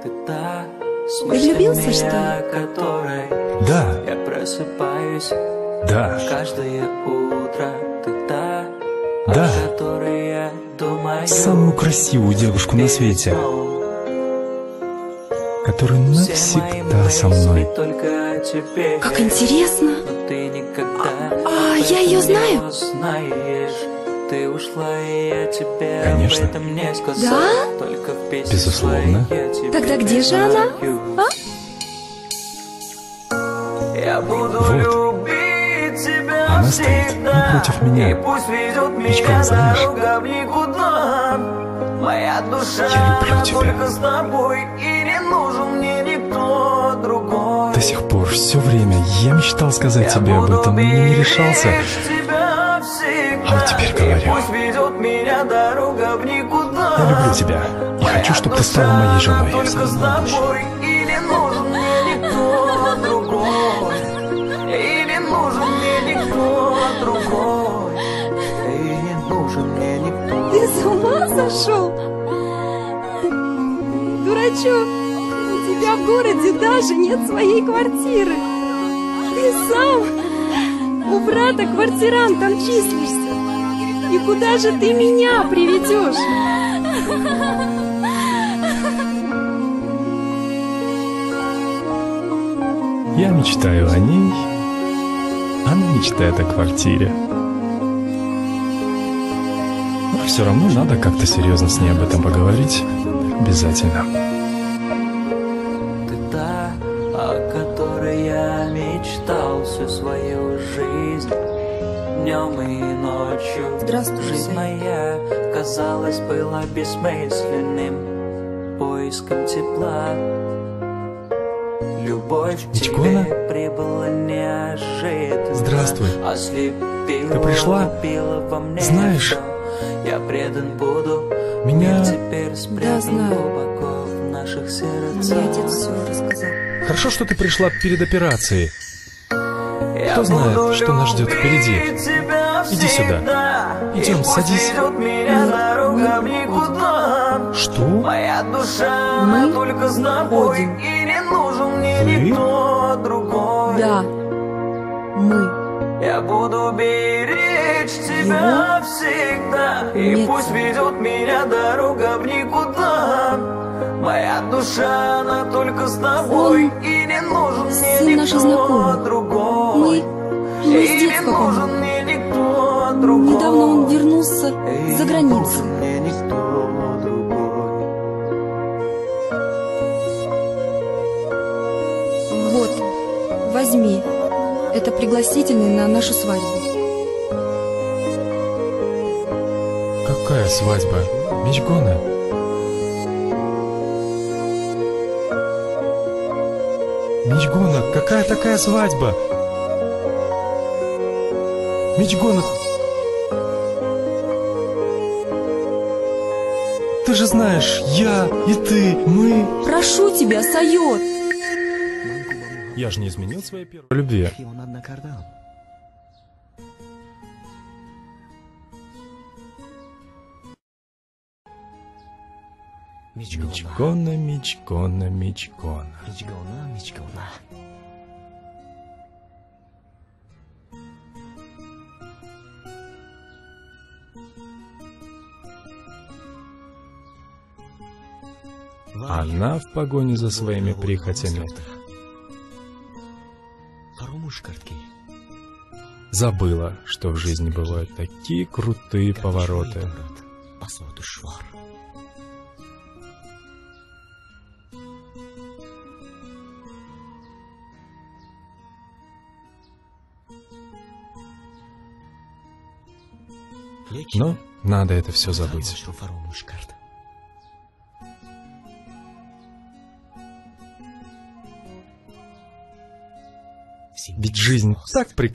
Ты влюбился, что ли? Да. Я просыпаюсь. Да. Каждое утро ты та, Да. о которой я думаю. Самую красивую девушку на свете, которая навсегда со мной. Как интересно. Я ее знаю? Ты ушла, и я тебе Конечно. об этом не сказал. Да? Только в песне Безусловно. своей я тебе Тогда где же она? Я буду Вот. любить тебя Она стоит всегда. напротив меня. И пусть ведет Мечка, меня знаешь? дорога в никуда. Моя душа, Я люблю она тебя. только с тобой, и не нужен мне никто другой. До сих пор, все время я мечтал сказать тебе об этом, но не решался. А вот теперь говорю. Пусть ведет меня дорога в никуда. Я люблю тебя и хочу, чтобы ты стала моей женой. Только с тобой, и не нужен мне никто другой. И не нужен мне никто другой. И не нужен мне никто. Ты с ума сошел? Дурачок, у тебя в городе даже нет своей квартиры. Ты сам у брата квартирантом числишься. И куда же ты меня приведешь? Я мечтаю о ней, она мечтает о квартире. Но все равно надо как-то серьезно с ней об этом поговорить. Обязательно. Ты та, о которой я мечтал всю свою жизнь. Днем и ночью. Здравствуй, Жизнь моя, казалось, была бессмысленным поиском тепла. Любовь к Митькона? тебе прибыла неожиданно. Здравствуй. Ослепила, Ты пришла? убила во мне Знаешь, всё. Я предан буду. меня- Мир теперь спрятан знаю. глубоко в наших сердцах. Мне отец все рассказал. Хорошо, что ты пришла перед операцией. Я Кто знает, буду что нас ждет впереди. любить тебя Иди сюда. всегда. Идем, И пусть садись. ведет меня дорога в никуда. Что? Моя душа, она Мы только с тобой, ходим. и не нужен мне Вы? никто другой. Да, мы. Я буду беречь тебя всегда. И нет. пусть ведет меня дорога в никуда. Моя душа, она только с тобой, Он и не нужен мне сын нашей никто знакомой. другой. Мы с И не детства нужен помним. мне никто другой. Недавно он вернулся И за не границу. нужен мне никто другой. Вот, возьми. Это пригласительный на нашу свадьбу. Какая свадьба? Мечгона? Мечгона, какая такая свадьба? Мечгона... Ты же знаешь, я и ты, мы... Прошу тебя, Сайот. Я же не изменил своей первой любви. Мечгона, мечгона, мечгона. Она в погоне за своими прихотями забыла, что в жизни бывают такие крутые повороты. Но надо это все забыть. Ведь жизнь так прекрасна.